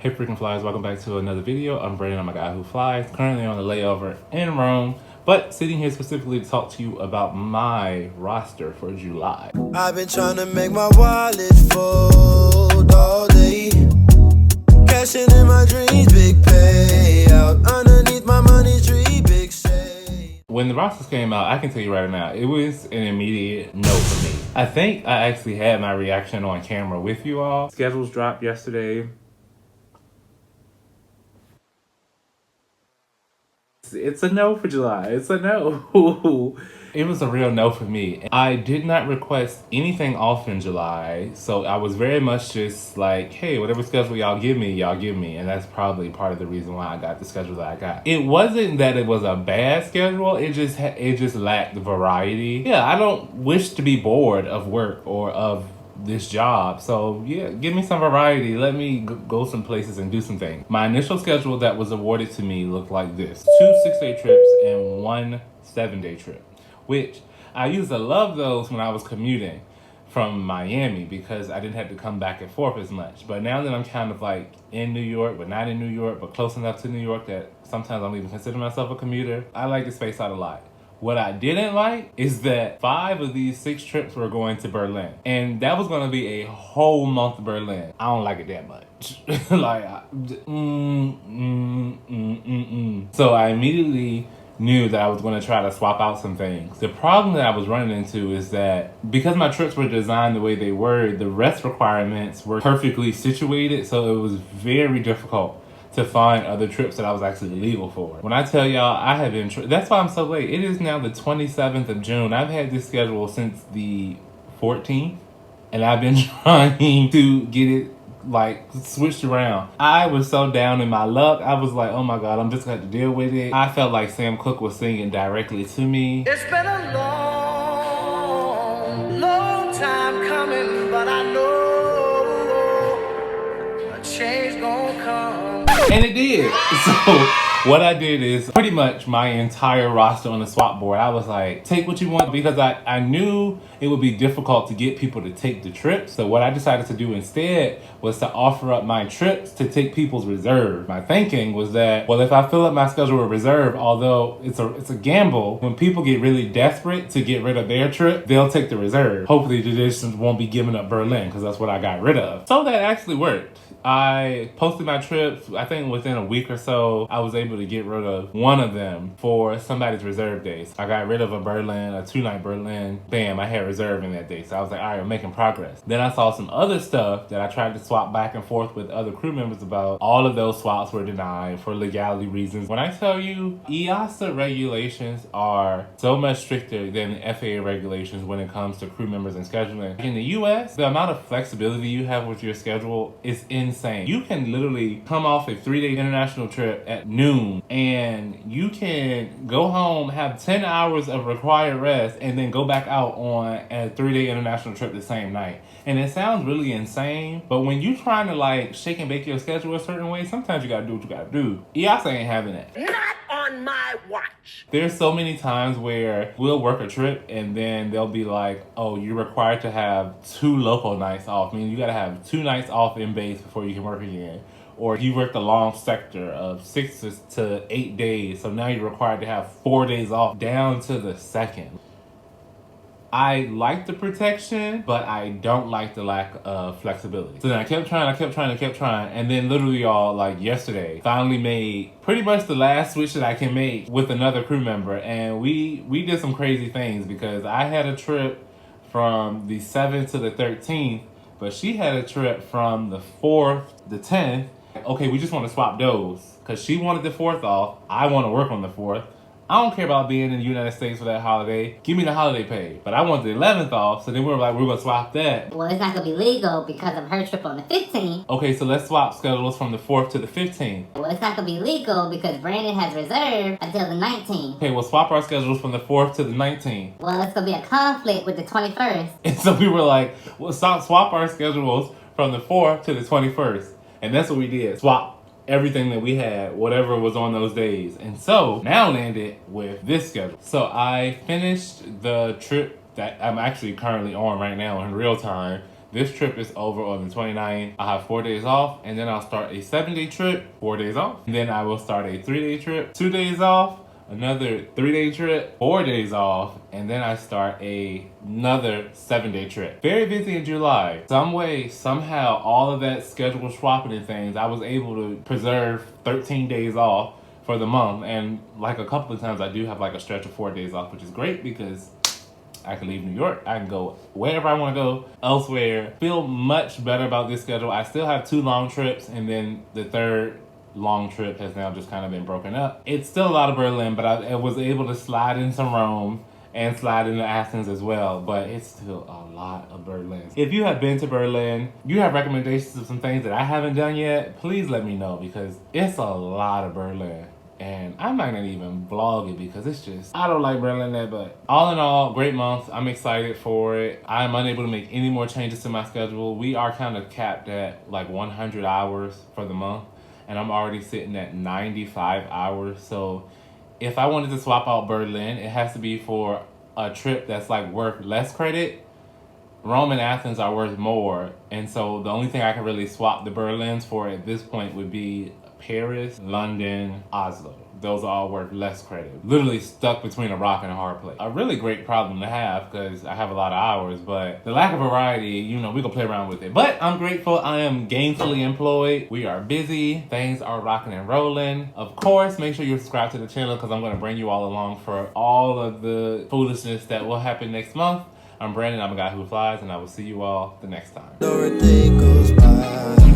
Hey freaking flyers, welcome back to another video. I'm Brandon, I'm a guy who flies, currently on a layover in Rome, but sitting here specifically to talk to you about my roster for July. I've been trying to make my wallet fold all day. Cashing in my dreams, big payout. Underneath my money tree, big shade. When the rosters came out, I can tell you right now, it was an immediate no for me. I think I actually had my reaction on camera with you all. Schedules dropped yesterday. It's a no for July. It's a no. It was a real no for me. I did not request anything off in July, so I was very much just like, hey, whatever schedule y'all give me, and that's probably part of the reason why I got the schedule that I got. It wasn't that it was a bad schedule. It just lacked variety. Yeah, I don't wish to be bored of work or of this job, so yeah, give me some variety. Let me go some places and do some things. My initial schedule that was awarded to me looked like this: 2 6-day trips and 1 7-day trip, which I used to love those when I was commuting from Miami because I didn't have to come back and forth as much. But now that I'm kind of like in New York, but not in New York, but close enough to New York that sometimes I don't even consider myself a commuter, I like to space out a lot. What I didn't like is that 5 of these 6 trips were going to Berlin. And that was going to be a whole month of Berlin. I don't like it that much. So I immediately knew that I was going to try to swap out some things. The problem that I was running into is that because my trips were designed the way they were, the rest requirements were perfectly situated. So it was very difficult to find other trips that I was actually legal for. When I tell y'all, I have been, that's why I'm so late. It is now the 27th of June. I've had this schedule since the 14th, and I've been trying to get it like switched around. I was so down in my luck. I was like, oh my God, I'm just gonna have to deal with it. I felt like Sam Cooke was singing directly to me. It's been a long, long time coming, but I know a change gonna come. And it did. So what I did is pretty much my entire roster on the swap board. I was like, take what you want, because I knew it would be difficult to get people to take the trips. So what I decided to do instead was to offer up my trips to take people's reserve. My thinking was that, well, if I fill up my schedule with reserve, although it's a gamble, when people get really desperate to get rid of their trip, they'll take the reserve. Hopefully the traditions won't be giving up Berlin, because that's what I got rid of. So that actually worked. I posted my trips. I think within a week or so, I was able to get rid of one of them for somebody's reserve days. I got rid of a 2-night Berlin. Bam, I had reserve in that day. So I was like, all right, I'm making progress. Then I saw some other stuff that I tried to swap back and forth with other crew members about. All of those swaps were denied for legality reasons. When I tell you, EASA regulations are so much stricter than the FAA regulations when it comes to crew members and scheduling. In the US, the amount of flexibility you have with your schedule is insane. You can literally come off a 3-day international trip at noon and you can go home, have 10 hours of required rest, and then go back out on a 3-day international trip the same night. And it sounds really insane, but when you're trying to like shake and bake your schedule a certain way, sometimes you gotta do what you gotta do. EASA ain't having it. Not on my watch. There's so many times where we'll work a trip and then they'll be like, oh, you're required to have 2 local nights off. Meaning you gotta have 2 nights off in base before you can work again. Or you worked a long sector of 6 to 8 days, so now you're required to have 4 days off down to the second. I like the protection, but I don't like the lack of flexibility. So then I kept trying, and then literally y'all, like yesterday, finally made pretty much the last switch that I can make with another crew member, and we did some crazy things because I had a trip from the 7th to the 13th, but she had a trip from the 4th to the 10th. Okay, we just want to swap those because she wanted the 4th off. I want to work on the 4th. I don't care about being in the United States for that holiday. Give me the holiday pay. But I want the 11th off, so then we're like, we're going to swap that. Well, it's not going to be legal because of her trip on the 15th. Okay, so let's swap schedules from the 4th to the 15th. Well, it's not going to be legal because Brandon has reserved until the 19th. Okay, we'll swap our schedules from the 4th to the 19th. Well, it's going to be a conflict with the 21st. And so we were like, we'll swap our schedules from the 4th to the 21st. And that's what we did. Swap everything that we had, whatever was on those days. And so now landed with this schedule. So I finished the trip that I'm actually currently on right now in real time This trip is over on the 29th. I have 4 days off, and then I'll start a 7-day trip, 4 days off. And then I will start a 3-day trip, 2 days off, another 3-day trip, 4 days off, and then I start another 7-day trip. Very busy in July. Some way, somehow, all of that schedule swapping and things, I was able to preserve 13 days off for the month. And like a couple of times I do have like a stretch of 4 days off, which is great because I can leave New York. I can go wherever I want to go, elsewhere. Feel much better about this schedule. I still have 2 long trips, and then the third long trip has now just kind of been broken up. It's still a lot of Berlin, but I was able to slide into Rome and slide into Athens as well, but it's still a lot of Berlin. If you have been to Berlin, you have recommendations of some things that I haven't done yet, please let me know, because it's a lot of Berlin. And I might not even vlog it because it's just, I don't like Berlin that, but all in all, great month. I'm excited for it. I'm unable to make any more changes to my schedule. We are kind of capped at like 100 hours for the month, and I'm already sitting at 95 hours. So if I wanted to swap out Berlin, it has to be for a trip that's like worth less credit. Rome and Athens are worth more. And so the only thing I can really swap the Berlins for at this point would be Paris, London, Oslo. Those are all worth less credit. Literally stuck between a rock and a hard place. A really great problem to have because I have a lot of hours, but the lack of variety, you know, we can play around with it. But I'm grateful I am gainfully employed. We are busy. Things are rocking and rolling. Of course, make sure you subscribe to the channel because I'm going to bring you all along for all of the foolishness that will happen next month. I'm Brandon, I'm a guy who flies, and I will see you all the next time. Everything goes by.